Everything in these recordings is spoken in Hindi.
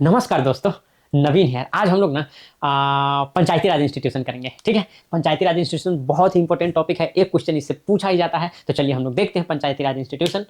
नमस्कार दोस्तों, नवीन है। आज हम लोग ना पंचायती राज इंस्टीट्यूशन करेंगे। ठीक है, पंचायती राज इंस्टीट्यूशन बहुत ही इंपॉर्टेंट टॉपिक है। एक क्वेश्चन इससे पूछा ही जाता है, तो चलिए हम लोग देखते हैं पंचायती राज इंस्टीट्यूशन।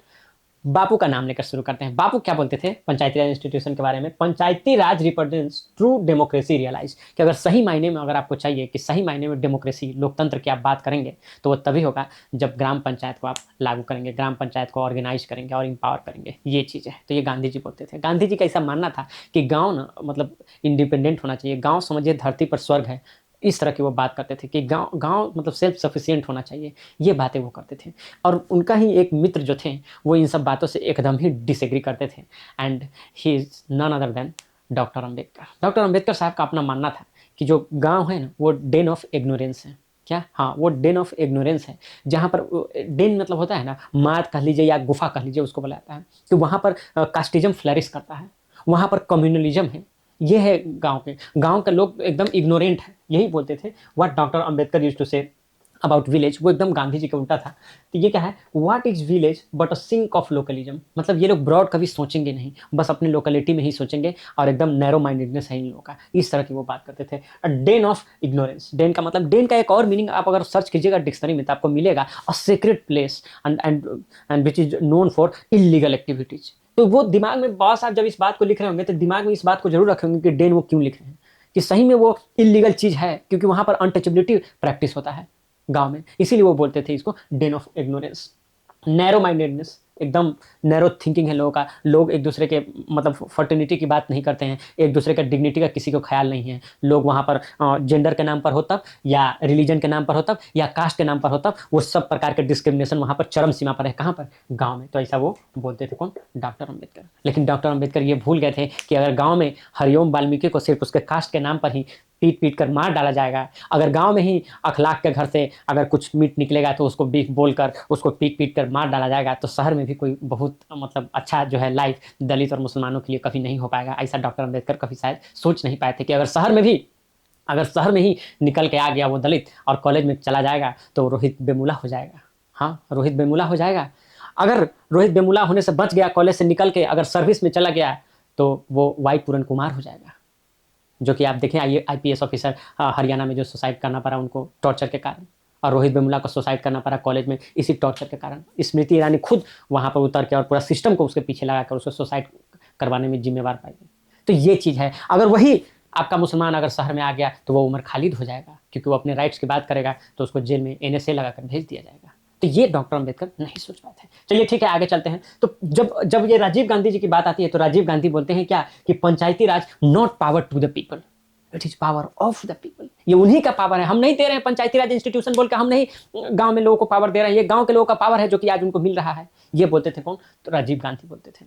बापू का नाम लेकर शुरू करते हैं। बापू क्या बोलते थे पंचायती राज इंस्टीट्यूशन के बारे में? पंचायती raj represents true democracy realise, कि अगर सही मायने में, अगर आपको चाहिए कि सही मायने में डेमोक्रेसी, लोकतंत्र की आप बात करेंगे, तो वो तभी होगा जब ग्राम पंचायत को आप लागू करेंगे, ग्राम पंचायत को ऑर्गेनाइज करेंगे और इंपावर करेंगे। ये चीज़ है। तो ये गांधी जी बोलते थे। गांधी जी का ऐसा मानना था कि गाँव ना मतलब इंडिपेंडेंट होना चाहिए। गाँव समझिए धरती पर स्वर्ग है। इस तरह की वो बात करते थे कि गांव गांव मतलब सेल्फ सफिशिएंट होना चाहिए। ये बातें वो करते थे। और उनका ही एक मित्र जो थे, वो इन सब बातों से एकदम ही डिसएग्री करते थे। And he is none other than doctor Ambedkar. Doctor Ambedkar sahab का अपना मानना था कि जो गांव है ना, वो डेन ऑफ इग्नोरेंस है। क्या? हाँ, वो डेन ऑफ इग्नोरेंस है। जहाँ पर डेन मतलब होता है ना, माद कह लीजिए या गुफा कह लीजिए, उसको बुलाता है। तो वहाँ पर कास्टिज्म फ्लरिश करता है, वहाँ पर कम्युनलिज्म है। ये है गांव के लोग एकदम इग्नोरेंट है। यही बोलते थे। What doctor Ambedkar used to say about village, वो एकदम गांधी जी का उल्टा था। तो ये क्या है? What is village but a sink of localism. मतलब ये लोग ब्रॉड कभी सोचेंगे नहीं, बस अपने लोकेलिटी में ही सोचेंगे, और एकदम नैरो माइंडेडनेस है इन लोगों का। इस तरह की वो बात करते थे। डेन ऑफ इग्नोरेंस, डेन का मतलब, डेन का एक और मीनिंग आप अगर सर्च कीजिएगा डिक्शनरी में तो आपको मिलेगा, a secret place and and and which is known for illegal activities. तो वो दिमाग में, बॉस आप जब इस बात को लिख रहे होंगे तो दिमाग में इस बात को जरूर रखेंगे कि डेन वो क्यों लिख रहे हैं, कि सही में वो इलीगल चीज है, क्योंकि वहां पर अनटचेबिलिटी प्रैक्टिस होता है गांव में। इसीलिए वो बोलते थे इसको Dane of ignorance. Narrow mindedness, एकदम नैरो थिंकिंग है लोगों का। लोग एक दूसरे के मतलब फर्टिनिटी की बात नहीं करते हैं, एक दूसरे का डिग्निटी का किसी को ख्याल नहीं है। लोग वहाँ पर जेंडर के नाम पर हो तब, या रिलीजन के नाम पर हो तब, या कास्ट के नाम पर हो तब, वो सब प्रकार के डिस्क्रिमिनेशन वहाँ पर चरम सीमा पर है। कहाँ पर? गाँव में। तो ऐसा वो बोलते थे कौन? डॉक्टर अम्बेडकर। लेकिन डॉक्टर अम्बेडकर ये भूल गए थे कि अगर गाँव में हरिओम वाल्मीकि को सिर्फ उसके कास्ट के नाम पर ही पीट पीट कर मार डाला जाएगा, अगर गांव में ही अखलाक के घर से अगर कुछ मीट निकलेगा तो उसको बीफ बोलकर उसको पीट पीट कर मार डाला जाएगा, तो शहर में भी कोई बहुत मतलब अच्छा जो है लाइफ दलित और मुसलमानों के लिए कभी नहीं हो पाएगा। ऐसा डॉक्टर अम्बेडकर कभी शायद सोच नहीं पाए थे कि अगर शहर में ही निकल के आ गया वो दलित और कॉलेज में चला जाएगा तो रोहित बेमुला हो जाएगा। हाँ, रोहित बेमुला हो जाएगा। अगर रोहित बेमुला होने से बच गया, कॉलेज से निकल के अगर सर्विस में चला गया, तो वो वाई पूरन कुमार हो जाएगा। जो कि आप देखें आईपीएस ऑफिसर हरियाणा में जो सुसाइड करना पड़ा उनको टॉर्चर के कारण, और रोहित वेमुला को सुसाइड करना पड़ा कॉलेज में इसी टॉर्चर के कारण। स्मृति ईरानी खुद वहां पर उतर के और पूरा सिस्टम को उसके पीछे लगाकर उसको सुसाइड करवाने में जिम्मेवार पाई गई। तो ये चीज़ है। अगर वही आपका मुसलमान अगर शहर में आ गया तो वो उमर खालिद हो जाएगा, क्योंकि वो अपने राइट्स की बात करेगा तो उसको जेल में एनएसए लगाकर भेज दिया जाएगा। तो ये डॉक्टर अम्बेडकर नहीं सोच पाए थे। चलिए ठीक है, आगे चलते हैं। तो जब जब ये राजीव गांधी जी की बात आती है, तो राजीव गांधी बोलते हैं क्या? कि panchayati raj not power to the people, it is power of the people. ये उन्हीं का पावर है। हम नहीं दे रहे हैं पंचायती राज इंस्टीट्यूशन बोल के, हम नहीं गांव में लोगों को पावर दे रहे हैं। ये गांव के लोगों का पावर है जो कि आज उनको मिल रहा है। ये बोलते थे कौन? तो राजीव गांधी बोलते थे।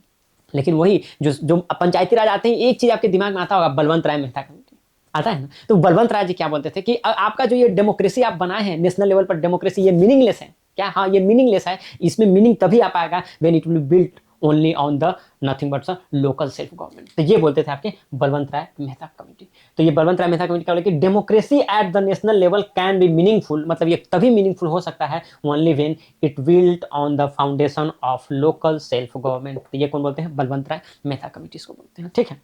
लेकिन वही जो जो पंचायती राज आते हैं, एक चीज आपके दिमाग में आता होगा, बलवंत राय मेहता कमेटी आता है ना। तो बलवंत राय जी क्या बोलते थे कि आपका जो ये डेमोक्रेसी आप बनाए हैं नेशनल लेवल पर, डेमोक्रेसी ये मीनिंगलेस है। क्या? हाँ, ये मीनिंगलेस है। इसमें मीनिंग तभी आ पाएगा when it will built only on the nothing but local self government. तो ये बोलते थे आपके बलवंत राय मेहता कमेटी। तो ये बलवंत राय मेहता कमेटी क्या बोले कि democracy at the national level can be meaningful, मतलब ये तभी मीनिंगफुल हो सकता है only when it built on the foundation of local self government. तो ये कौन बोलते हैं? बलवंत राय मेहता कमेटी को बोलते हैं। ठीक है,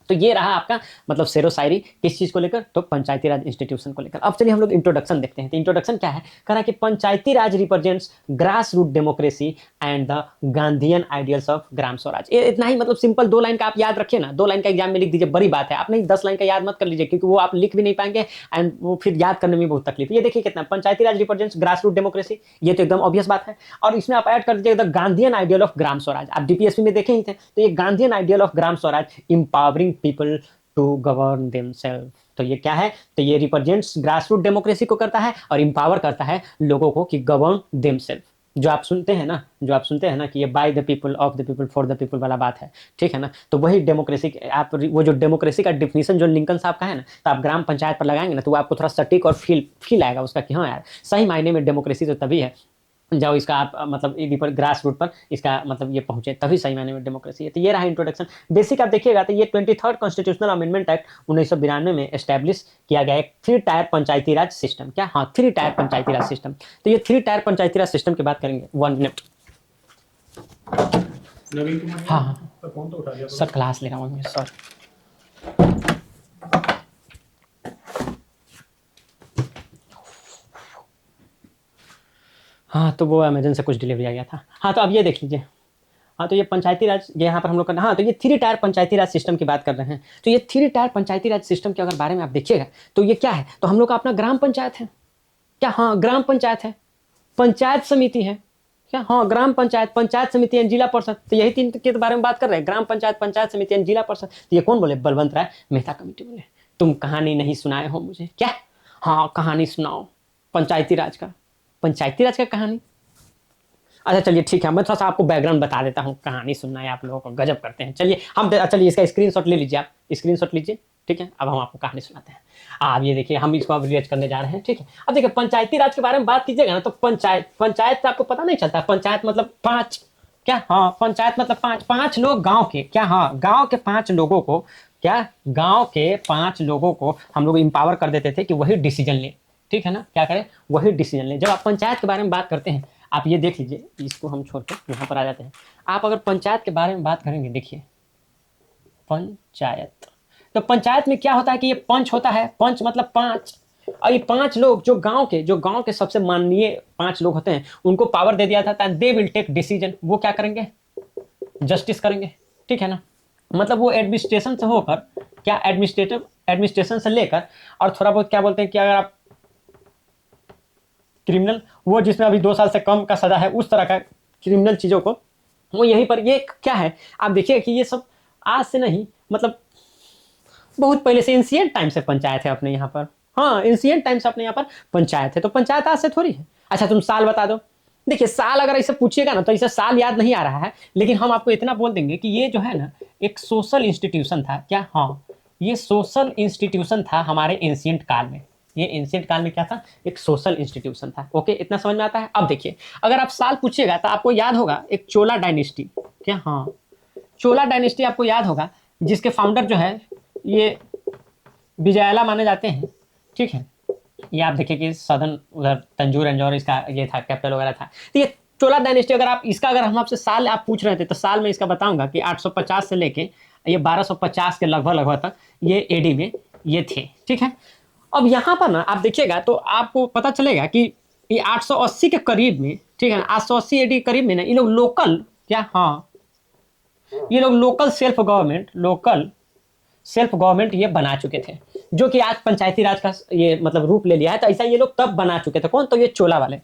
तो ये रहा आपका मतलब शेरो शायरी किस चीज को लेकर? तो पंचायती राज इंस्टीट्यूशन को लेकर। अब चलिए हम लोग इंट्रोडक्शन देखते हैं। तो इंट्रोडक्शन क्या है? कह रहा है कि panchayati raj represents grass root democracy and the Gandhian ideals of Gram Swaraj. ये इतना ही, मतलब सिंपल 2 लाइन का आप याद रखिए ना, 2 लाइन का एग्जाम में लिख दीजिए, बड़ी बात है। आप नहीं 10 लाइन का याद मत कर लीजिए, क्योंकि वो आप लिख भी नहीं पाएंगे एंड वो फिर याद करने में बहुत तकलीफ। ये देखिए कितना, पंचायती raj represents grass root democracy, ये तो एकदम ऑब्वियस बात है। और इसमें आप ऐड कर दीजिए the Gandhian ideal of Gram Swaraj. आप डीपीएसपी में देखे ही थे। तो ये Gandhian ideal of Gram Swaraj empowering people to govern themselves. तो ये क्या है? तो ये रिप्रेजेंट्स ग्रास रूट डेमोक्रेसी को करता है और इंपावर करता है लोगों को कि गवर्न देमसेल्फ। जो आप सुनते हैं ना, कि ये by the people, of the people, for the people वाला बात है। ठीक है ना। तो वही डेमोक्रेसी, आप वो जो डेमोक्रेसी का डिफिनेशन जो लिंकन साहब का है ना, तो आप ग्राम पंचायत पर लगाएंगे ना, तो वो आपको थोड़ा सटीक और फील आएगा उसका कि हाँ यार, सही मायने में डेमोक्रेसी तो तभी है जब इसका आप मतलब पर ग्रास रूट पर इसका मतलब ये पहुंचे, तभी सही मायने में डेमोक्रेसी है। तो ये रहा इंट्रोडक्शन। बेसिक आप देखिएगा तो ये 23rd कॉन्स्टिट्यूशनल अमेंडमेंट एक्ट 1992 में एस्टैब्लिश किया गया एक 3 टायर पंचायती राज सिस्टम। क्या? हाँ, 3 टायर पंचायती राज सिस्टम। तो ये 3 टायर पंचायती राज सिस्टम की बात करेंगे। 1 मिनट। नवीन कुमार हाँ हाँ का फोन तो उठा लिया सर, क्लास ले रहा हूँ सर। हाँ, तो वो अमेज़न से कुछ डिलीवरी आ गया था। हाँ, तो अब ये देख लीजिए। हाँ, तो ये पंचायती राज, ये यहाँ पर हम लोग हाँ, तो ये 3 टायर पंचायती राज सिस्टम की बात कर रहे हैं। तो ये 3 टायर पंचायती राज सिस्टम के अगर बारे में आप देखिएगा, तो ये क्या है? तो हम लोग का अपना ग्राम पंचायत है। क्या? हाँ, ग्राम पंचायत है। पंचायत समिति है। क्या? हाँ, ग्राम पंचायत, पंचायत समिति एंड जिला परिषद। तो यही 3 के बारे में बात कर रहे हैं, ग्राम पंचायत, पंचायत समिति एंड जिला परिषद। तो ये कौन बोले? बलवंत राय मेहता कमेटी बोले। तुम कहानी नहीं सुनाए हो मुझे। क्या? हाँ, कहानी सुनाओ पंचायती राज का। पंचायती राज का कहानी? अच्छा चलिए ठीक है, मैं थोड़ा सा आपको बैकग्राउंड बता देता हूँ। कहानी सुनना है आप लोगों को, गजब करते हैं। चलिए हम चलिए इसका स्क्रीनशॉट ले लीजिए, आप स्क्रीनशॉट लीजिए। ठीक है, अब हम आपको कहानी सुनाते हैं। आप ये देखिए, हम इसको अब रिलेट करने जा रहे हैं। ठीक है, अब देखिए पंचायती राज के बारे में बात कीजिएगा ना, तो पंचायत, पंचायत से आपको पता नहीं चलता। पंचायत मतलब 5। क्या? हाँ, पंचायत मतलब 5 लोग गांव के। क्या? हाँ, गांव के 5 लोगों को, क्या, गांव के 5 लोगों को हम लोग इंपावर कर देते थे कि वही डिसीजन ले। ठीक है ना, क्या करें? वही डिसीजन ले। जब आप पंचायत के बारे में बात करते हैं, आप ये देख लीजिए, इसको हम छोड़ के यहाँ पर आ जाते हैं। आप अगर पंचायत के बारे में बात करेंगे, देखिए पंचायत, तो पंचायत में क्या होता है कि ये पंच होता है। पंच मतलब 5, और ये 5 लोग जो गांव के सबसे माननीय 5 लोग होते हैं, उनको पावर दे दिया था, दे विल टेक डिसीजन। वो क्या करेंगे? जस्टिस करेंगे। ठीक है ना, मतलब वो एडमिनिस्ट्रेशन से होकर, क्या, एडमिनिस्ट्रेशन से लेकर, और थोड़ा बहुत क्या बोलते हैं कि अगर आप क्रिमिनल, वो जिसमें अभी 2 साल से कम का सजा है, उस तरह का क्रिमिनल चीजों को वो यहीं पर, ये क्या है, आप देखिए कि ये सब आज से नहीं, मतलब बहुत पहले से, एंशिएंट टाइम से पंचायत है अपने यहाँ पर। हाँ, एंशिएंट टाइम से अपने यहाँ पर पंचायत है। तो पंचायत आज से थोड़ी है। अच्छा तुम साल बता दो। देखिए साल अगर इसे पूछिएगा ना, तो इसे साल याद नहीं आ रहा है, लेकिन हम आपको इतना बोल देंगे कि ये जो है ना, एक सोशल इंस्टीट्यूशन था। क्या? हाँ, ये सोशल इंस्टीट्यूशन था हमारे एंशिएंट काल में। ये एंशिएंट काल में क्या था? एक सोशल इंस्टीट्यूशन था। ओके, इतना समझ में आता है। अब देखिए, अगर आप साल पूछिएगा तो आपको याद होगा एक चोला डायनेस्टी। क्या? हाँ, चोला डायनेस्टी आपको याद होगा, जिसके फाउंडर जो है ये विजयाला माने जाते हैं। ठीक है, ये आप देखिए कि सदन उधर तंजूर एंजौर इसका ये था, कैपिटल वगैरह था। तो ये चोला डायनेस्टी, अगर आप इसका, अगर हम आपसे साल आप पूछ रहे थे, तो साल में इसका बताऊंगा कि 850 से लेके ये 1250 के लगभग लगभग तक ये एडी में ये थे। ठीक है, अब यहाँ पर ना आप देखिएगा तो आपको पता चलेगा कि ये 880 के करीब में, ठीक है ना, 880 एडी करीब में ना, ये लोग लोकल, क्या, हाँ, ये लोग लोकल सेल्फ गवर्नमेंट ये बना चुके थे, जो कि आज पंचायती राज का ये मतलब रूप ले लिया है। तो ऐसा ये लोग तब बना चुके थे। कौन? तो ये चोला वाले।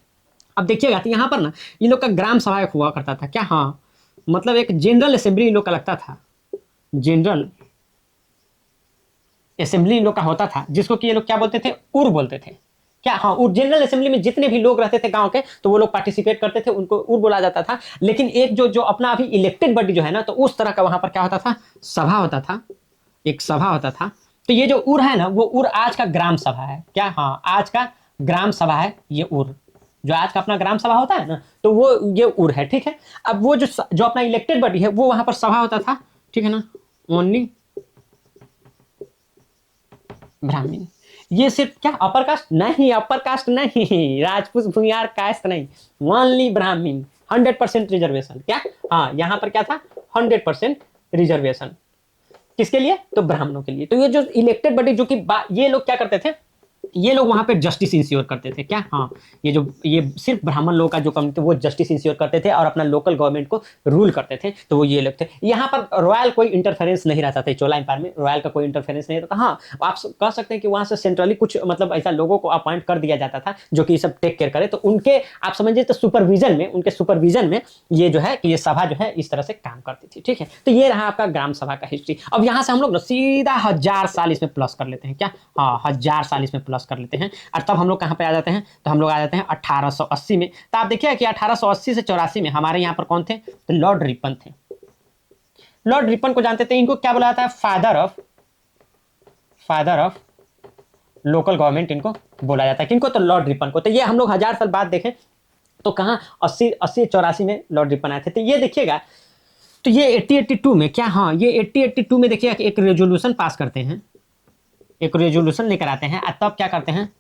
अब देखिएगा तो यहाँ पर ना, ये लोग का ग्राम सभा एक हुआ करता था। क्या? हाँ, मतलब एक जनरल असेंबली इन लोग का लगता था। जनरल असेंबली इन लोग का होता था, जिसको कि ये लोग क्या बोलते थे? उर बोलते थे। क्या? हाँ, उर। जनरल असेंबली में जितने भी लोग रहते थे गांव के, तो वो लोग पार्टिसिपेट करते थे, उनको उर बोला जाता था। लेकिन एक जो जो अपना अभी इलेक्टेड बॉडी जो है ना, तो उस तरह का वहां पर क्या होता था? सभा होता था, एक सभा होता था। तो ये जो उर है ना, वो उर आज का ग्राम सभा है। क्या? हाँ, आज का ग्राम सभा है ये उर। जो आज का अपना ग्राम सभा होता है ना, तो वो ये उर है। ठीक है, अब वो जो अपना इलेक्टेड बॉडी है, वो वहां पर सभा होता था। ठीक है ना, ओनली ब्राह्मण। ये सिर्फ क्या, अपर कास्ट नहीं, अपर कास्ट नहीं, राजपूत भूमियार कास्ट नहीं, ओनली ब्राह्मण। 100% रिजर्वेशन। क्या? हाँ, यहाँ पर क्या था? 100% रिजर्वेशन। किसके लिए? तो ब्राह्मणों के लिए। तो ये जो इलेक्टेड बॉडी, जो कि ये लोग क्या करते थे, ये लोग वहां पे जस्टिस इंश्योर करते थे। क्या? हाँ, ये सिर्फ ब्राह्मण लोगों का जो कम्युनिटी, वो जस्टिस इंश्योर करते थे और अपना लोकल गवर्नमेंट को रूल करते थे। तो वो ये लोग थे। यहाँ पर रॉयल कोई इंटरफेरेंस नहीं रहता था। चोला एम्पायर में रॉयल का कोई इंटरफेरेंस नहीं रहता। हाँ, आप कह सकते हैं कि वहां से सेंट्रली कुछ मतलब ऐसा लोगों को अपॉइंट कर दिया जाता था, जो कि सब टेक केयर करे। तो उनके, आप समझिए, तो सुपरविजन में, उनके सुपरविजन में ये जो है कि ये सभा जो है इस तरह से काम करती थी। ठीक है, तो ये रहा आपका ग्राम सभा का हिस्ट्री। अब यहाँ से हम लोग ना सीधा 1000 साल इसमें प्लस कर लेते हैं। क्या? हाँ, 1000 साल इसमें प्लस कर लेते हैं। और तब हम लोग कहाँ पे आ जाते हैं? तो हम लोग आ जाते हैं 1880 में। तो आप देखिए कि 1880 से 84 में हमारे यहाँ पर कौन थे? तो लॉर्ड रिपन थे। लॉर्ड रिपन को जानते थे। इनको क्या बोला जाता है? फादर ऑफ लोकल गवर्नमेंट इनको बोला जाता है। किनको? तो लॉर्ड रिपन को। तो ये हम लोग 1000 साल बाद देखें तो कहाँ, 80-84 में लॉर्ड रिपन आए थे। तो ये देखिएगा, तो ये 80-82 में, क्या, हाँ, ये 80-82 में देखिएगा कि एक रेजोल्यूशन पास करते हैं, एक रेजोल्यूशन लेकर आते हैं। तब क्या करते हैं?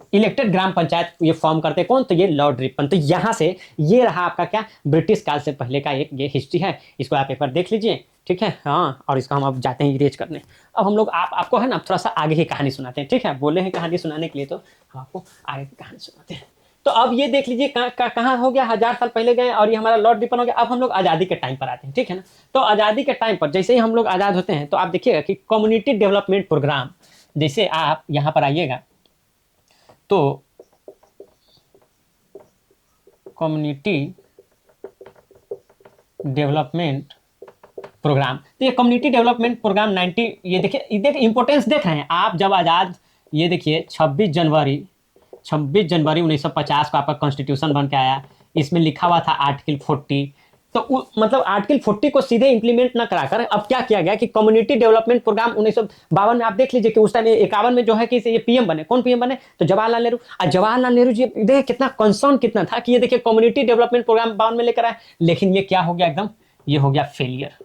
ये इलेक्टेड ग्राम पंचायत ये फॉर्म करते कौन, तो ये लॉर्ड रिपन। तो यहाँ से ये रहा आपका क्या, ब्रिटिश काल से पहले का एक ये हिस्ट्री है, इसको आप एक बार देख लीजिए, ठीक है। हाँ, और इसका हम अब जाते हैं इरेज करने। अब हम लोग आपको है ना थोड़ा सा आगे की कहानी सुनाते हैं, ठीक है। बोले हैं कहानी सुनाने के लिए, तो हम आपको आगे की कहानी सुनाते हैं। तो अब ये देख लीजिए कहाँ हो गया, 1000 साल पहले गए और ये हमारा लॉर्ड रिपन हो गया। अब हम लोग आज़ादी के टाइम पर आते हैं, ठीक है ना। तो आज़ादी के टाइम पर जैसे ही हम लोग आज़ाद होते हैं, तो आप देखिएगा कि कम्युनिटी डेवलपमेंट प्रोग्राम, जैसे आप यहाँ पर आइएगा तो कम्युनिटी डेवलपमेंट प्रोग्राम, तो ये कम्युनिटी डेवलपमेंट प्रोग्राम 90, ये देखिए इंपॉर्टेंस देख रहे हैं आप। जब आज़ाद, ये देखिए 26 जनवरी 1950 को आपका कॉन्स्टिट्यूशन बन के आया। इसमें लिखा हुआ था आर्टिकल 40। तो मतलब आर्टिकल 40 को सीधे इंप्लीमेंट ना कराकर अब क्या किया गया कि कम्युनिटी डेवलपमेंट प्रोग्राम 1952 में आप देख लीजिए कि उस टाइम 51 में जो है कि ये पीएम बने। कौन पीएम बने, तो जवाहरलाल नेहरू। और जवाहरलाल नेहरू जी देखिए कितना कंसर्न कितना था कि ये देखिए कम्युनिटी डेवलपमेंट प्रोग्राम 52 में लेकर आए, लेकिन ये क्या हो गया एकदम, ये हो गया फेलियर।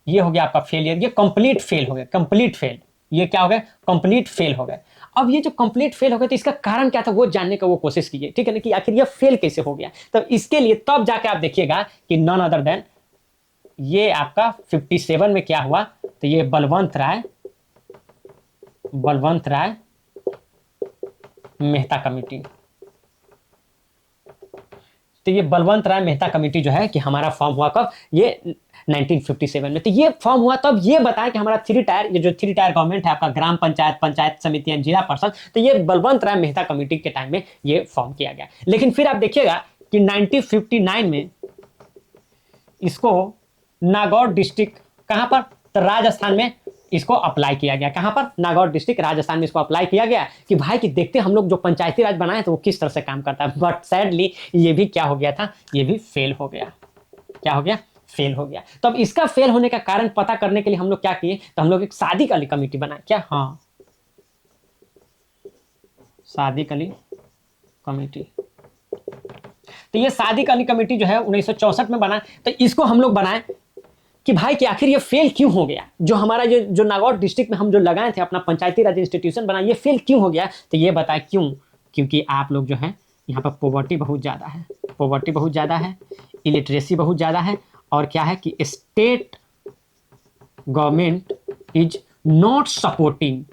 ये हो गया आपका फेलियर, ये कंप्लीट फेल हो गया, कंप्लीट फेल। ये क्या हो गया, कंप्लीट फेल हो गया। अब ये जो कंप्लीट फेल हो गया, तो इसका कारण क्या था वो जानने का वो कोशिश कीजिए, ठीक है ना, कि आखिर ये फेल कैसे हो गया। तो इसके लिए तब जाके आप देखिएगा कि नॉन अदर देन ये आपका 57 में क्या हुआ, तो ये बलवंत राय मेहता कमेटी। तो ये बलवंत राय मेहता कमेटी जो है कि हमारा फॉर्म हुआ कब, ये 1957 में। तो ये फॉर्म हुआ तब ये बताया कि हमारा 3 टायर, ये जो 3 टायर गवर्नमेंट है आपका, ग्राम पंचायत, पंचायत समितियां, जिला परिषद, तो ये बलवंत राय मेहता कमेटी के टाइम में ये फॉर्म किया गया। लेकिन फिर आप देखिएगा कि 1959 में इसको नागौर डिस्ट्रिक्ट, कहां पर, तो राजस्थान में इसको अप्लाई किया गया। कहां पर, नागौर डिस्ट्रिक्ट राजस्थान में इसको अप्लाई किया गया कि भाई कि देखते हम लोग जो पंचायती राज बनाए तो वो किस तरह से काम करता है। बट सैडली ये भी क्या हो गया था, ये भी फेल हो गया। क्या हो गया, फेल हो गया। तो अब इसका फेल होने का कारण पता करने के लिए हम लोग क्या किए, तो हम लोग एक शादी कली कमेटी बनाए। क्या, हाँ, शादी कली कमेटी। तो ये शादी कली कमेटी जो है 1964 में बना। तो इसको हम लोग बनाए कि भाई कि आखिर ये फेल क्यों हो गया, जो हमारा जो नागौर डिस्ट्रिक्ट में हम जो लगाए थे अपना पंचायती राज इंस्टीट्यूशन बना, ये फेल क्यों हो गया। तो ये बताए क्यों, क्योंकि आप लोग जो है यहाँ पर पॉवर्टी बहुत ज़्यादा है, इलिटरेसी बहुत ज़्यादा है, और क्या है कि state government is not supporting.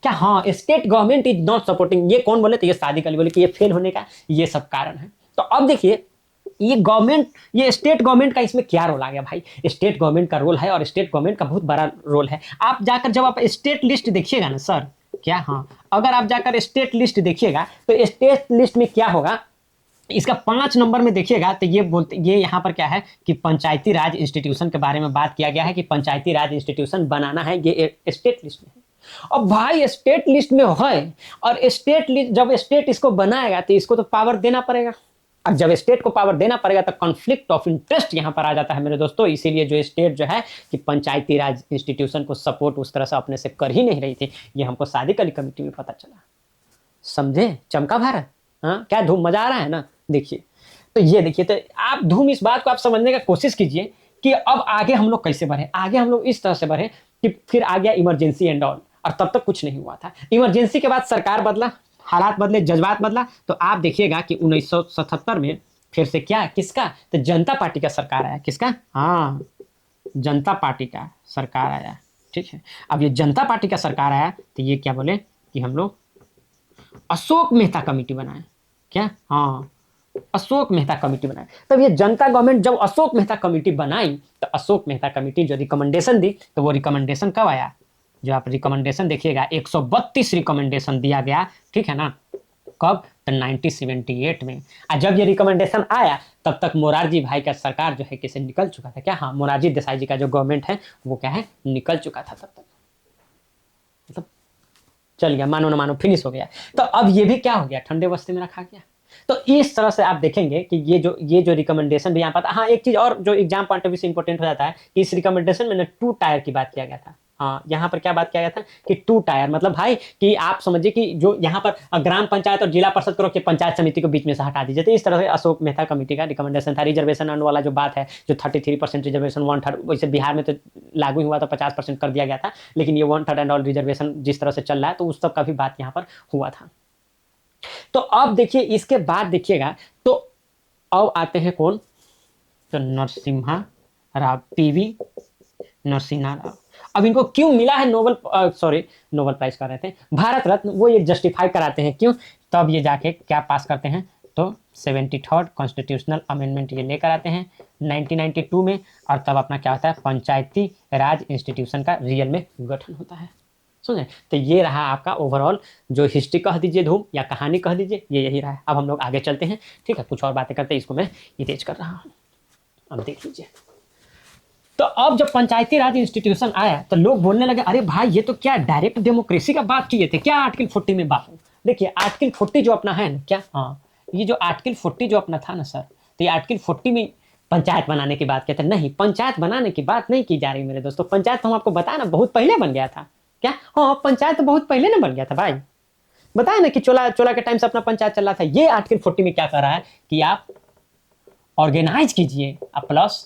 क्या, हाँ, state government is not supporting. ये कौन बोले, तो ये शादी कली बोले कि ये फेल होने का ये सब कारण है। तो अब देखिए ये गवर्नमेंट, ये स्टेट गवर्नमेंट का इसमें क्या रोल आ गया भाई। स्टेट गवर्नमेंट का रोल है, और स्टेट गवर्नमेंट का बहुत बड़ा रोल है। आप जाकर जब आप स्टेट लिस्ट देखिएगा ना सर, क्या, हाँ, अगर आप जाकर स्टेट लिस्ट देखिएगा तो स्टेट लिस्ट में क्या होगा, इसका 5 नंबर में देखिएगा तो ये यहाँ पर क्या है कि पंचायती राज इंस्टीट्यूशन के बारे में बात किया गया है कि पंचायती राज इंस्टीट्यूशन बनाना है, ये स्टेट लिस्ट में है। अब भाई स्टेट लिस्ट में है, और स्टेट लिस्ट, जब स्टेट इसको बनाएगा तो इसको तो पावर देना पड़ेगा। अब जब स्टेट को पावर देना पड़ेगा तो कॉन्फ्लिक्ट ऑफ इंटरेस्ट यहाँ पर आ जाता है मेरे दोस्तों। इसीलिए जो स्टेट जो है कि पंचायती राज इंस्टीट्यूशन को सपोर्ट उस तरह से अपने से कर ही नहीं रही थी, ये हमको शादी कली कमेटी में पता चला। समझे, चमका भारत। हाँ, क्या धूम, मजा आ रहा है ना। देखिए, तो ये देखिए, तो आप धूम इस बात को आप समझने का कोशिश कीजिए कि अब आगे हम लोग कैसे बढ़े। आगे हम लोग इस तरह से बढ़े कि फिर आ गया इमरजेंसी एंड ऑल, और तब तक कुछ नहीं हुआ था। इमरजेंसी के बाद सरकार बदला, हालात बदले, जज्बात बदला। तो आप देखिएगा कि 1977 में फिर से क्या, किसका, तो जनता पार्टी का सरकार आया। किसका, हाँ, जनता पार्टी का सरकार आया, ठीक है। अब ये जनता पार्टी का सरकार आया तो ये क्या बोले कि हम लोग अशोक मेहता कमेटी बनाए। क्या, हाँ, अशोक मेहता कमेटी बनाए। तब ये जनता गवर्नमेंट जब अशोक मेहता कमेटी बनाई, तो अशोक मेहता कमेटी जो रिकमेंडेशन दी, तो वो रिकमेंडेशन कब आया, जो आप रिकमेंडेशन देखिएगा 132 रिकमेंडेशन दिया गया, ठीक है ना। कब, तो 1978 में। और जब ये रिकमेंडेशन आया तब तक मोरारजी भाई का सरकार जो है किसे निकल चुका था। क्या, हाँ, मोरारजी देसाई जी का जो गवर्नमेंट है वो क्या है, निकल चुका था तब तक, मतलब चल गया, मानो ना मानो फिनिश हो गया। तो अब ये भी क्या हो गया, ठंडे बस्ते में रखा गया। तो इस तरह से आप देखेंगे कि ये जो रिकमेंडेशन भी यहाँ पर। हाँ, एक चीज और जो एग्जाम पॉइंट ऑफ व्यू से इंपॉर्टेंट हो जाता है कि इस रिकमेंडेशन में ना 2 टायर की बात किया गया था। हाँ, यहाँ पर क्या बात किया गया था कि 2 टायर, मतलब भाई कि आप समझिए कि जो यहाँ पर ग्राम पंचायत और जिला परिषद को कि पंचायत समिति को बीच में से हटा दीजिए। तो इस तरह से अशोक मेहता कमेटी का रिकमेंडेशन था। रिजर्वेशन वाला जो बात है, जो 33% रिजर्वेशन 1/3, वैसे बिहार में तो लागू हुआ तो 50% कर दिया गया था, लेकिन ये 1/3 एंड ऑल रिजर्वेशन जिस तरह से चल रहा है, तो उस सब का भी बात यहाँ पर हुआ था। तो अब देखिए इसके बाद देखिएगा, तो अब आते हैं कौन, तो नरसिम्हा राव, पीवी नरसिम्हा राव। अब इनको क्यों मिला है नोबेल नोबेल प्राइज कर रहे थे, भारत रत्न, वो ये जस्टिफाई कराते हैं क्यों। तब ये जाके क्या पास करते हैं, तो 73rd कॉन्स्टिट्यूशनल अमेंडमेंट ये लेकर आते हैं 1992 में, और तब अपना क्या होता है, पंचायती राज इंस्टीट्यूशन का रियल में गठन होता है। समझे। तो ये रहा आपका ओवरऑल जो हिस्ट्री कह दीजिए, धूम या कहानी कह दीजिए, ये यही रहा है। अब हम लोग आगे चलते हैं, ठीक है, कुछ और बातें करते हैं, इसको मैं इरेज कर रहा हूँ, अब देख लीजिए। तो अब जब पंचायती राज इंस्टीट्यूशन आया तो लोग बोलने लगे, अरे भाई ये तो क्या डायरेक्ट डेमोक्रेसी का बात किए थे क्या आर्टिकल 40 में बापू। देखिए आर्टिकल 40 जो अपना है ना, क्या, हाँ, ये जो आर्टिकल 40 जो अपना था ना सर, तो ये आर्टिकल 40 में पंचायत बनाने की बात कहते हैं। नहीं, पंचायत बनाने की बात नहीं की जा रही मेरे दोस्तों। पंचायत तो हम आपको बताया ना बहुत पहले बन गया था। क्या, हाँ, पंचायत तो बहुत पहले ना बन गया था भाई, बताया ना कि चोला के टाइम से अपना पंचायत चल रहा था। ये आर्टिकल 40 में क्या कर रहा है कि आप ऑर्गेनाइज कीजिए, प्लस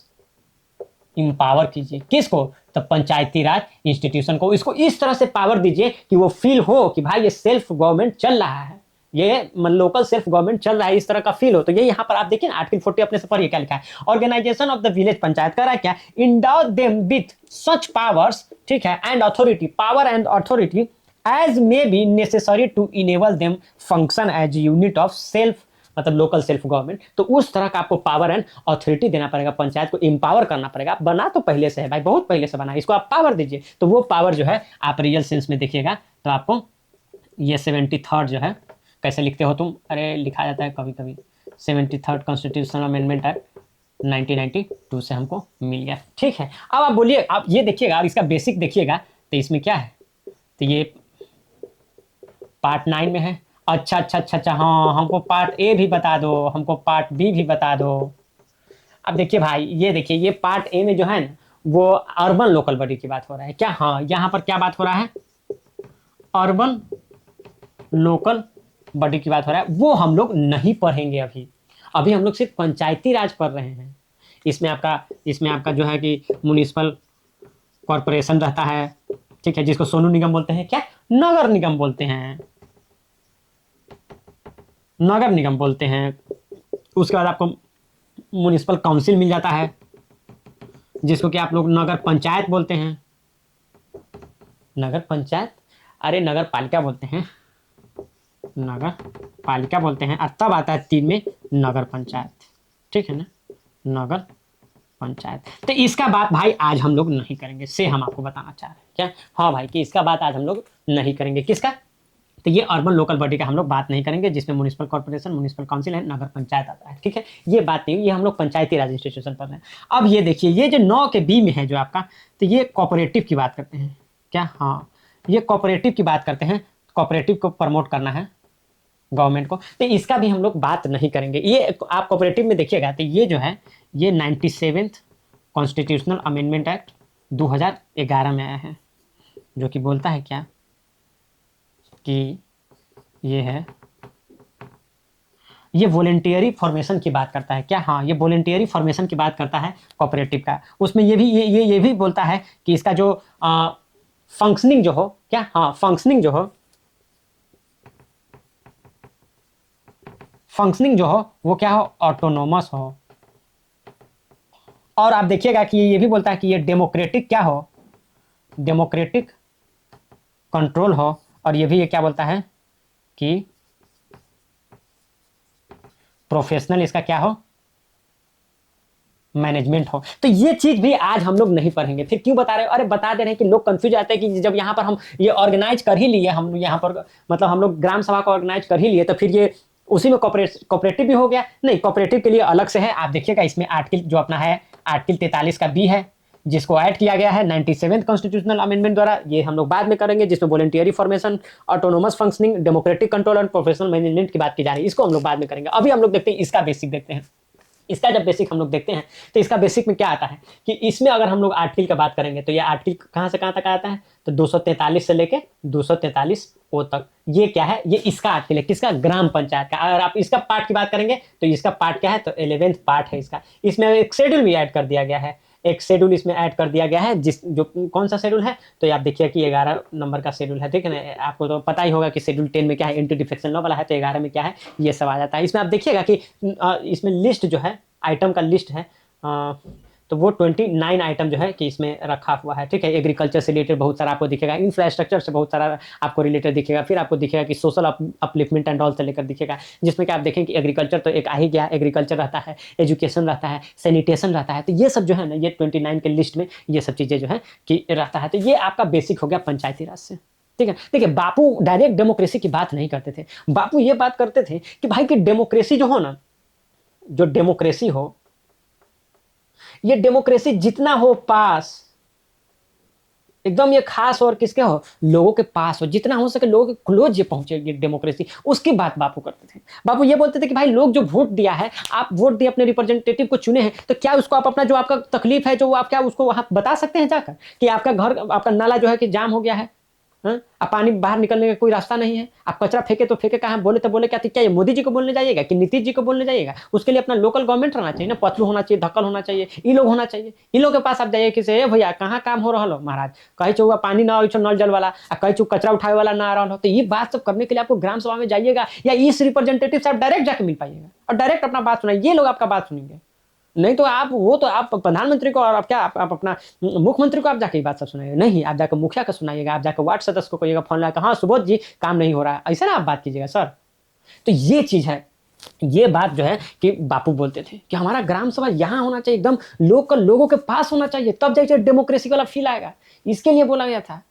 इम्पावर कीजिए किसको, तो पंचायती राज इंस्टीट्यूशन को। इसको इस तरह से पावर दीजिए कि वो फील हो कि भाई ये सेल्फ गवर्नमेंट चल रहा है, ये लोकल सेल्फ गवर्नमेंट चल रहा है, इस तरह का फील हो। तो ये यहाँ पर आप देखिए ना आर्टिकल 40 अपने से पढ़िए क्या लिखा है। Organisation of the village panchayat कर रहा है क्या, endow them with such powers, ठीक है, and authority, power and authority as may be necessary to enable them function as unit of self, मतलब लोकल सेल्फ गवर्नमेंट। तो उस तरह का आपको पावर एंड अथॉरिटी देना पड़ेगा, पंचायत को एम्पावर करना पड़ेगा। बना तो पहले से है भाई, बहुत पहले से बना, इसको आप पावर दीजिए। तो वो पावर जो है आप रियल सेंस में देखिएगा तो आपको ये 73rd जो है, कैसे लिखते हो तुम, अरे लिखा जाता है कभी कभी 73rd कॉन्स्टिट्यूशनल अमेंडमेंट एक्ट 1992 से हमको मिल गया, ठीक है। अब आप बोलिए, आप ये देखिएगा, अब इसका बेसिक देखिएगा तो इसमें क्या है, तो ये पार्ट 9 में है। अच्छा, हाँ, हमको पार्ट ए भी बता दो, हमको पार्ट बी भी बता दो। अब देखिए भाई, ये देखिए, ये पार्ट ए में जो है ना, वो अर्बन लोकल बॉडी की बात हो रहा है क्या, हाँ, यहाँ पर क्या बात हो रहा है, अर्बन लोकल बॉडी की बात हो रहा है। वो हम लोग नहीं पढ़ेंगे अभी, अभी हम लोग सिर्फ पंचायती राज पढ़ रहे हैं। इसमें आपका जो है कि म्युनिसिपल कॉरपोरेशन रहता है, ठीक है, जिसको सोनू निगम बोलते हैं, क्या, नगर निगम बोलते हैं, नगर निगम बोलते हैं। उसके बाद आपको म्युनिसिपल काउंसिल मिल जाता है, जिसको कि आप लोग नगर पंचायत बोलते हैं, नगर पंचायत, अरे नगर पालिका बोलते हैं, नगर पालिका बोलते हैं। और तब आता है 3 में नगर पंचायत, ठीक है ना, नगर पंचायत। तो इसका बात भाई आज हम लोग नहीं करेंगे, से हम आपको बताना चाह रहे हैं क्या, हाँ भाई, कि इसका बात आज हम लोग नहीं करेंगे। किसका, तो ये अर्बन लोकल बॉडी का हम लोग बात नहीं करेंगे, जिसमें म्युनिसिपल कॉर्पोरेशन, म्युनिसिपल काउंसिल है, नगर पंचायत आता है, ठीक है। ये बात नहीं, ये हम लोग पंचायती राज इंस्टीट्यूशन पढ़ रहे हैं। अब ये देखिए, ये जो 9 के बी में है जो आपका, तो ये कोऑपरेटिव की बात करते हैं क्या, हाँ, ये कोऑपरेटिव की बात करते हैं। कोऑपरेटिव को प्रमोट करना है गवर्नमेंट को, तो इसका भी हम लोग बात नहीं करेंगे। ये आप कोऑपरेटिव में देखिएगा तो ये जो है, ये 97th कॉन्स्टिट्यूशनल अमेंडमेंट एक्ट 2011 में आया है, जो कि बोलता है क्या कि ये है, ये वॉलंटियरी फॉर्मेशन की बात करता है क्या, हाँ, ये वॉलंटियरी फॉर्मेशन की बात करता है कोऑपरेटिव का। उसमें ये भी बोलता है कि इसका जो फंक्शनिंग जो हो, क्या, हाँ, फंक्शनिंग जो हो वो क्या हो, ऑटोनोमस हो। और आप देखिएगा कि ये भी बोलता है कि ये डेमोक्रेटिक क्या हो, डेमोक्रेटिक कंट्रोल हो। और ये भी ये क्या बोलता है कि प्रोफेशनल इसका क्या हो, मैनेजमेंट हो। तो ये चीज भी आज हम लोग नहीं पढ़ेंगे। फिर क्यों बता रहे हो, अरे बता दे रहे हैं कि लोग कंफ्यूज आते हैं कि जब यहाँ पर हम ये ऑर्गेनाइज कर ही लिए, हम यहाँ पर मतलब हम लोग ग्राम सभा को ऑर्गेनाइज कर ही लिए, तो फिर ये उसी में कोऑपरेटिव भी हो गया। नहीं, कोऑपरेटिव के लिए अलग से है। आप देखिएगा इसमें आर्टिकल जो अपना है, आर्टिकल 43 का बी है, जिसको ऐड किया गया है 97th कॉन्स्टिट्यूशनल अमेंडमेंट द्वारा। ये हम लोग बाद में करेंगे, जिसमें voluntary formation, autonomous functioning, democratic control और प्रोफेशनल मैनेजमेंट की बात की जा रही है। इसको हम लोग बाद में करेंगे। अभी हम लोग देखते हैं इसका बेसिक देखते हैं। इसका जब बेसिक हम लोग देखते हैं तो इसका बेसिक में क्या आता है कि इसमें अगर हम लोग आर्टिकल की बात करेंगे तो ये आर्टिकल कहाँ से कहाँ तक आता है, तो 243 से लेके 243 ओ तक। ये क्या है, ये इसका आर्टिकल है, किसका, ग्राम पंचायत का। अगर आप इसका पार्ट की बात करेंगे तो इसका पार्ट क्या है, तो 11th पार्ट है इसका। इसमें एक शेड्यूल भी ऐड कर दिया गया है, एक शेड्यूल इसमें ऐड कर दिया गया है, जिस जो कौन सा शेड्यूल है, तो आप देखिए कि 11 नंबर का शेड्यूल है, ठीक है ना। आपको तो पता ही होगा कि शेड्यूल 10 में क्या है, एंटी डिफेक्शन लॉ वाला है, तो 11 में क्या है, ये सब आ जाता है। इसमें आप देखिएगा कि इसमें लिस्ट जो है, आइटम का लिस्ट है, तो वो 29 आइटम जो है कि इसमें रखा हुआ है, ठीक है। एग्रीकल्चर से रिलेटेड बहुत सारा आपको दिखेगा, इंफ्रास्ट्रक्चर से बहुत सारा आपको रिलेटेड दिखेगा, फिर आपको दिखेगा कि सोशल अपलिफ्टमेंट एंड ऑल से लेकर दिखेगा, जिसमें कि आप देखें कि एग्रीकल्चर तो एक आ ही गया, एग्रीकल्चर रहता है, एजुकेशन रहता है, सैनिटेशन रहता है, तो ये सब जो है ना, ये 29 के लिस्ट में ये सब चीज़ें जो है कि रहता है। तो ये आपका बेसिक हो गया पंचायती राज से, ठीक है। देखिए बापू डायरेक्ट डेमोक्रेसी की बात नहीं करते थे, बापू ये बात करते थे कि भाई कि डेमोक्रेसी जो हो ना, जो डेमोक्रेसी हो, ये डेमोक्रेसी जितना हो पास, एकदम ये खास और किसके हो, लोगों के पास हो, जितना हो सके लोगों के क्लोज ये पहुंचे ये डेमोक्रेसी, उसकी बात बापू करते थे। बापू ये बोलते थे कि भाई लोग जो वोट दिया है, आप वोट दिए, अपने रिप्रेजेंटेटिव को चुने हैं, तो क्या उसको आप अपना जो आपका तकलीफ है, जो आप क्या उसको वहां बता सकते हैं जाकर कि आपका घर, आपका नाला जो है कि जाम हो गया है, अब पानी बाहर निकलने का कोई रास्ता नहीं है, आप कचरा फेंके तो फेंके कहाँ, बोले तो बोले क्या, क्या ये मोदी जी को बोलने जाइएगा कि नीतीश जी को बोलने जाइएगा? उसके लिए अपना लोकल गवर्नमेंट रहना चाहिए ना, पतलू होना चाहिए, धक्कल होना चाहिए, ये लोग होना चाहिए, इन लोगों के पास आप जाइए कि से भैया कहाँ काम हो रहा हो महाराज, कहीं चौवा पानी ना हो, नल जल वाला, कहीं चुप कचरा उठाए वाला ना आ रहा हो, तो ये बात सब करने के लिए आपको ग्राम सभा में जाइएगा, या इस रिप्रेजेंटेटिव से आप डायरेक्ट जाके मिल पाइएगा और डायरेक्ट अपना बात सुनाइए, ये लोग आपका बात सुनेंगे। नहीं तो आप वो तो आप प्रधानमंत्री को और आप क्या आप अपना मुख्यमंत्री को आप जाके बात सब सुनाइएगा, नहीं आप जाकर मुखिया को सुनाइएगा, आप जाकर वार्ड सदस्य को कहिएगा, फोन लगा, हाँ सुबोध जी काम नहीं हो रहा है, ऐसा ना आप बात कीजिएगा सर। तो ये चीज है, ये बात जो है कि बापू बोलते थे कि हमारा ग्राम सभा यहाँ होना चाहिए, एकदम लोकल, लोगों के पास होना चाहिए, तब जाके डेमोक्रेसी वाला फील आएगा, इसके लिए बोला गया था,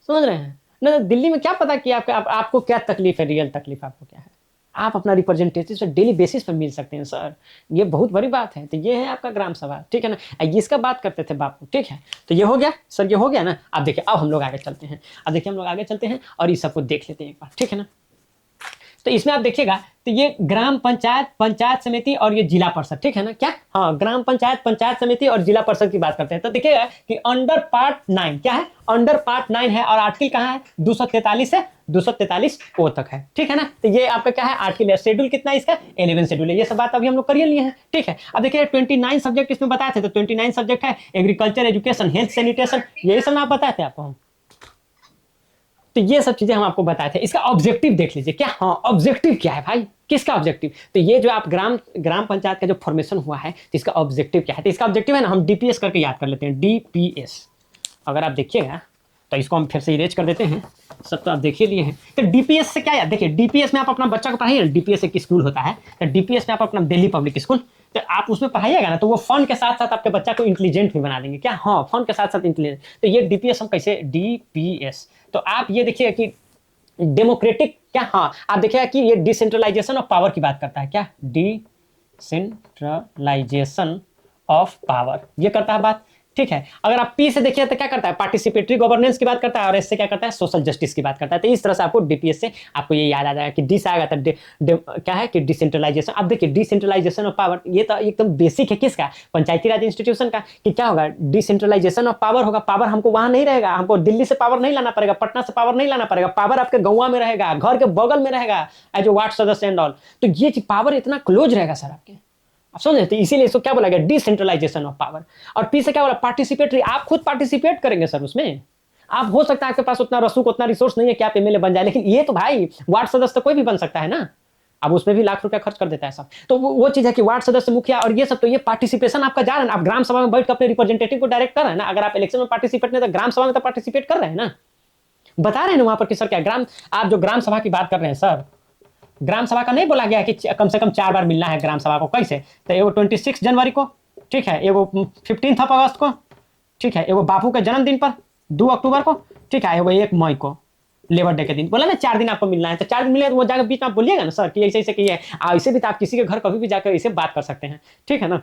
समझ रहे हैं ना। दिल्ली में क्या पता कि आपको क्या तकलीफ है, रियल तकलीफ आपको क्या है, आप अपना रिप्रेजेंटेटिव से डेली बेसिस पर मिल सकते हैं सर, ये बहुत बड़ी बात है। तो ये है आपका ग्राम सभा, ठीक है ना, इसका बात करते थे बापू, ठीक है। तो ये हो गया सर, ये हो गया ना। अब देखिए अब हम लोग आगे चलते हैं, अब देखिए हम लोग आगे चलते हैं और इस सबको देख लेते हैं एक बार, ठीक है ना। तो इसमें आप देखिएगा तो ये ग्राम पंचायत, पंचायत समिति और ये जिला परिषद, ठीक है ना, क्या, हाँ ग्राम पंचायत, पंचायत समिति और जिला परिषद की बात करते हैं। तो देखिएगा कि अंडर पार्ट 9 क्या है, अंडर पार्ट 9 है, और आर्टिकल कहाँ है, 243 से 243 ओ तक है, ठीक है ना। तो ये आपका क्या है, आर्टिकल है, शेड्यूल कितना है इसका, 11 शेड्यूल है, ये सब बात अभी हम लोग कर लिए हैं, ठीक है। अब देखिए 29 सब्जेक्ट इसमें बताए थे, तो 29 सब्जेक्ट है, एग्रीकल्चर, एजुकेशन, हेल्थ, सैनिटेशन, यही सब आप बताए थे आपको हम। तो ये सब चीजें हम आपको बताए थे। इसका ऑब्जेक्टिव देख लीजिए, क्या, हाँ ऑब्जेक्टिव क्या है भाई, किसका ऑब्जेक्टिव, तो ये जो आप ग्राम पंचायत का जो फॉर्मेशन हुआ है, तो इसका ऑब्जेक्टिव क्या है, तो इसका ऑब्जेक्टिव है ना, हम डीपीएस करके याद कर लेते हैं, डीपीएस। अगर आप देखिएगा तो इसको हम फिर से इरेज कर देते हैं, सब तो आप देख ही लिए हैं। तो डीपीएस से क्या याद, देखिए डीपीएस में आप अपना बच्चा को पढ़ाइए, डीपीएस एक स्कूल होता है, तो डीपीएस में आप अपना दिल्ली पब्लिक स्कूल, तो आप उसमें पढ़ाइएगा ना, तो वो फन के साथ साथ आपके बच्चा को इंटेलिजेंट भी बना देंगे, क्या, हाँ फन के साथ साथ इंटेलिजेंट। तो ये डीपीएस हम कैसे, डीपीएस, तो आप ये देखिए कि डेमोक्रेटिक, क्या, हाँ आप देखिएगा कि ये डिसेंट्रलाइजेशन ऑफ पावर की बात करता है, क्या, डिसेंट्रलाइजेशन ऑफ पावर ये करता है बात, ठीक है। अगर आप पी से देखिए तो क्या करता है, पार्टिसिपेटरी गवर्नेंस की बात करता है, और एस से क्या करता है, सोशल जस्टिस की बात करता है। तो इस तरह से आपको डीपीएस से आपको ये याद आ जाएगा कि डी से आएगा तो क्या है कि डिसेंट्रलाइजेशन। अब देखिए डिसेंट्रलाइजेशन ऑफ पावर, ये तो एकदम बेसिक है किसका, पंचायती राज इंस्टीट्यूशन का, कि क्या होगा, डिसेंट्रलाइजेशन ऑफ पावर होगा, पावर हमको वहां नहीं रहेगा, हमको दिल्ली से पावर नहीं लाना पड़ेगा, पटना से पावर नहीं लाना पड़ेगा, पावर आपके गाँव में रहेगा, घर के बगल में रहेगा, एज ए वार्ड सदस्य एंड ऑल। तो ये पावर इतना क्लोज रहेगा सर आपके, आप समझ रहे, इसीलिए इसको क्या बोला गया, डिसेंट्रलाइजेशन ऑफ पावर। और पी से क्या बोला, पार्टिसिपेटरी, आप खुद पार्टिसिपेट करेंगे सर उसमें, आप हो सकता है आपके पास उतना रसूख, उतना रिसोर्स नहीं है कि आप एमएलए बन जाए, लेकिन ये तो भाई वार्ड सदस्य तो कोई भी बन सकता है ना, अब उसमें भी लाख रुपया खर्च कर देता है सब। तो वो चीज है कि वार्ड सदस्य, मुखिया और ये सब, तो ये पार्टिसिपेशन आपका जा रहा है ना, आप ग्राम सभा में बैठ कर अपने रिप्रेजेंटेटिव को डायरेक्ट कर रहे हैं ना। अगर आप इलेक्शन में पार्टिसिपेट नहीं, तो ग्राम सभा में तो पार्टिसिपेट कर रहे हैं ना, बता रहे हैं ना वहां पर कि सर क्या ग्राम, आप जो ग्राम सभा की बात कर रहे हैं सर, ग्राम सभा का नहीं बोला गया कि कम से कम 4 बार मिलना है ग्राम सभा को, कैसे, तो एगो 26 जनवरी को, ठीक है, एगो 15 अगस्त को, ठीक है, एगो बापू के जन्मदिन पर 2 अक्टूबर को, ठीक है, एगो 1 मई को लेबर डे के दिन, बोला ना 4 दिन आपको मिलना है, तो 4 दिन मिले तो वो जाकर बीच में आप बोलिएगा ना सर कि ऐसे ऐसे किए, ऐसे भी तो आप किसी के घर कभी भी जाकर ऐसे बात कर सकते हैं, ठीक है ना,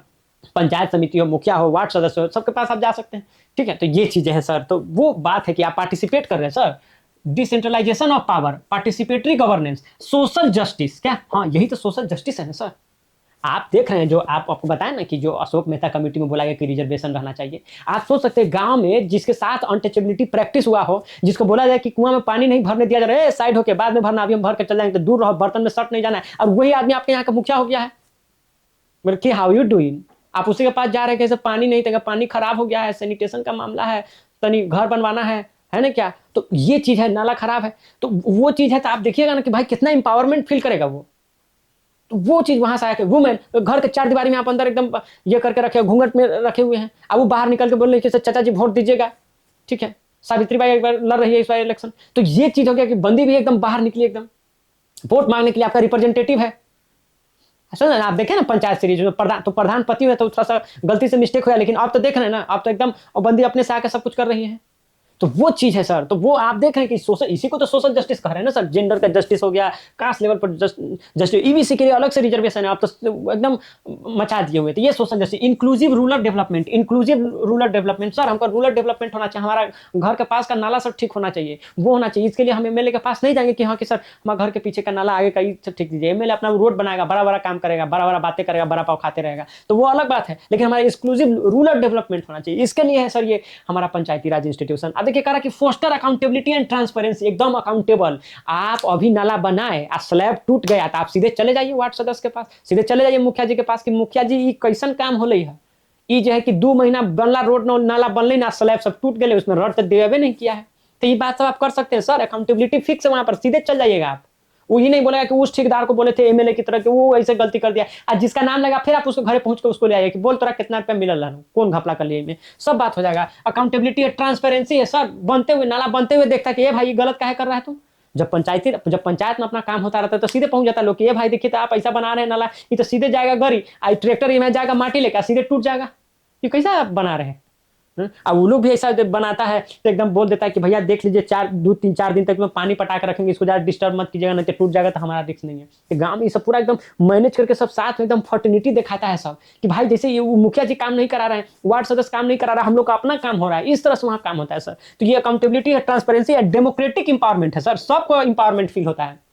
पंचायत समिति हो, मुखिया हो, वार्ड सदस्य हो, सबके पास आप जा सकते हैं, ठीक है। तो ये चीजें हैं सर, तो वो बात है कि आप पार्टिसिपेट कर रहे हैं sir, decentralisation of power, participatory governance, social justice, क्या, हाँ यही तो सोशल जस्टिस है ना सर। आप देख रहे हैं जो आपको बताया ना कि जो अशोक मेहता कमेटी में बोला गया कि रिजर्वेशन रहना चाहिए। आप सोच सकते हैं गाँव में जिसके साथ अनटचेबिलिटी प्रैक्टिस हुआ हो, जिसको बोला जाए कि कुआँ में पानी नहीं भरने दिया जा रहा है, साइड होके बाद में भरना, अभी हम भर के चल जाएंगे, तो दूर रहो, बर्तन में सट नहीं जाना है, और वही आदमी आपके यहाँ का मुखिया हो गया है। मतलब कि हाउ यू डूइंग, आप उसी के पास जा रहे हैं, कैसे पानी नहीं देगा, पानी खराब हो गया है, सैनिटेशन का मामला है, तनी घर बनवाना है ना क्या, तो ये चीज है, नाला खराब है, तो वो चीज है, तो आप देखिएगा ना कि भाई कितना इंपावरमेंट फील करेगा वो। तो वो चीज वहां से आया कि वुमेन घर के चार दीवारी में आप अंदर एकदम ये करके रखे, घूंघट में रखे हुए हैं, अब वो बाहर निकल के बोल रहे कि चाचा जी वोट दीजिएगा, ठीक है, सावित्री बाई एक बार लड़ रही है इस बार इलेक्शन, तो ये चीज हो गया कि बंदी भी एकदम बाहर निकली, एकदम वोट मांगने के लिए, आपका रिप्रेजेंटेटिव है। सुन आप देखें ना पंचायत सीरीज में प्रधान पति है, तो थोड़ा सा गलती से मिस्टेक हुआ, लेकिन अब तो देख रहे हैं ना, अब तो एकदम बंदी अपने से आकर सब कुछ कर रही है। तो वो चीज है सर, तो वो आप देख रहे हैं कि सोशल, इसी को तो सोशल जस्टिस कह रहे हैं ना सर, जेंडर का जस्टिस हो गया, कास्ट लेवल पर जस्टिस, ईबीसी के लिए अलग से रिजर्वेशन है, आप तो एकदम मचा दिए हुए, तो ये social justice, inclusive rural development, inclusive rural development, sir हमका रूरल डेवलपमेंट होना चाहिए, हमारा घर के पास का नाला सब ठीक होना चाहिए, वो होना चाहिए, इसके लिए हम एमएलए के पास नहीं जाएंगे कि हाँ कि सर हमारे घर के पीछे का नाला आगे का ठीक दीजिए, एमएलए अपना रोड बनाएगा, बड़ा बड़ा काम करेगा, बड़ा बड़ा बातें करेगा, बड़ा पाव खाते रहेगा, तो वो अलग बात है, लेकिन हमारा एक्सक्लूसिव रूरल डेवलपमेंट होना चाहिए, इसके लिए है सर ये हमारा पंचायती राज इंस्टीट्यूशन। अब देखिए करा कि फोस्टर अकाउंटेबिलिटी एंड ट्रांसपेरेंसी, एकदम अकाउंटेबल, आप अभी नाला बनाए, स्लैब टूट गया, तो आप सीधे चले जाइए वार्ड सदस्य के पास, सीधे चले जाइए मुखिया जी के पास कि मुखिया जी ये कैसन काम हो रही है, ये जो है कि 2 महीना बनला रोड नाला बनले ना, स्लैब सब टूट गए, उसमें रड तो देवे नहीं किया है, तो ये बात सब आप कर सकते हैं सर, अकाउंटेबिलिटी फिक्स है वहां पर, सीधे चल जाइएगा आप। वही नहीं बोलेगा कि उस ठेकेदार को बोले थे एमएलए की तरह कि वो ऐसे गलती कर दिया, आज जिसका नाम लगा फिर आप उसको घरे पहुंच के उसको ले आइए कि बोल तोरा कितना रुपया मिलल रहा, कौन घपला कर लिए में, सब बात हो जाएगा। अकाउंटेबिलिटी है, ट्रांसपेरेंसी है सर, बनते हुए नाला बनते हुए देखता कि ये भाई गलत काहे कर रहा है तुम, जब पंचायत में अपना काम होता रहता है तो सीधे पहुंच जाता लोग कि ये भाई देखिए तो आप ऐसा बना रहे हैं नाला, ये तो सीधे जाएगा गरी, आई ट्रैक्टर में जाएगा माटी लेकर सीधे टूट जाएगा, ये कैसा आप बना रहे हैं। अब वो लोग भी ऐसा बनाता है तो एकदम बोल देता है कि भैया देख लीजिए 3-4 दिन तक में पानी पटा कर रखेंगे, इसको ज्यादा डिस्टर्ब मत कीजिएगा, नहीं तो टूट जाएगा तो हमारा रिस्क नहीं है। तो गांव में सब पूरा एकदम मैनेज करके सब साथ में एकदम फर्टिनिटी दिखाता है सब कि भाई जैसे ये मुखिया जी काम नहीं करा रहे हैं, वार्ड सदस्य काम नहीं करा रहा, हम लोग का अपना काम हो रहा है, इस तरह से वहाँ काम होता है सर। तो ये अकाउंटेबिलिटी है, ट्रांसपेरेंसी है, डेमोक्रेटिक इंपावरमेंट है सर, सबको इंपावरमेंट फील होता है,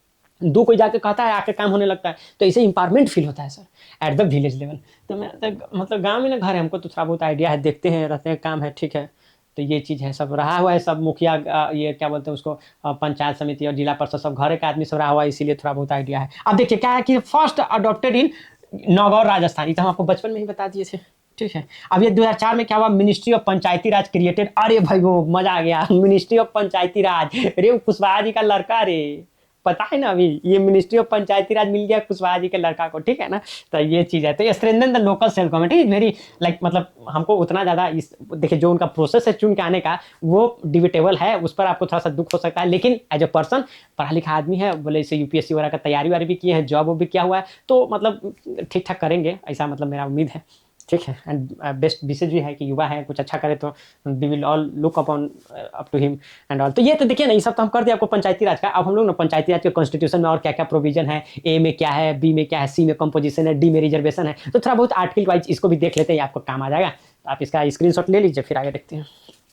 दो कोई जाके कहता है आके काम होने लगता है, तो ऐसे इंपावरमेंट फील होता है sir at the village level. तो मैं तो मतलब गांव में ना घर है, हमको तो थोड़ा बहुत आइडिया है, देखते हैं रहते हैं, काम है, ठीक है। तो ये चीज़ है, सब रहा हुआ है, सब मुखिया ये क्या बोलते हैं उसको, पंचायत समिति और जिला परिषद सब घर के आदमी सब रहा हुआ है, इसीलिए थोड़ा बहुत आइडिया है। अब देखिए क्या है कि फर्स्ट अडॉप्टेड इन नौगौर राजस्थान, ये तो हम आपको बचपन में ही बता दिए थे, ठीक है। अब ये 2004 में क्या हुआ, ministry of Panchayati Raj created, अरे भाई वो मजा आ गया, मिनिस्ट्री ऑफ पंचायती राज, अरे कुशवाहा जी का लड़का, रे पता है ना, अभी ये मिनिस्ट्री ऑफ पंचायती राज मिल गया कुशवाहा जी के लड़का को, ठीक है ना। तो ये चीज़ है, तो strengthen the local self government is very like, मतलब हमको उतना ज़्यादा इस देखिए जो उनका प्रोसेस है चुन के आने का वो डिबेटेबल है, उस पर आपको थोड़ा सा दुख हो सकता है, लेकिन एज अ पर्सन पढ़ा लिखा आदमी है, बोले इसे यूपीएससी वगैरह का तैयारी वारी भी किए हैं, जॉब भी किया हुआ है, तो मतलब ठीक ठाक करेंगे, ऐसा मतलब मेरा उम्मीद है, ठीक है। एंड बेस्ट विशेष भी है कि युवा है, कुछ अच्छा करे तो we will all look upon up to him and all. तो ये तो देखिए ना, ये सब तो हम कर दिया आपको पंचायती राज का। अब हम लोग ना पंचायती राज के कॉन्स्टिट्यूशन में और क्या क्या प्रोविजन है, ए में क्या है, बी में क्या है, सी में कंपोजिशन है, डी में रिजर्वेशन है, तो थोड़ा बहुत आर्टिकल वाइज इसको भी देख लेते हैं, आपको काम आ जाएगा। तो आप इसका स्क्रीनशॉट ले लीजिए, फिर आगे देखते हैं।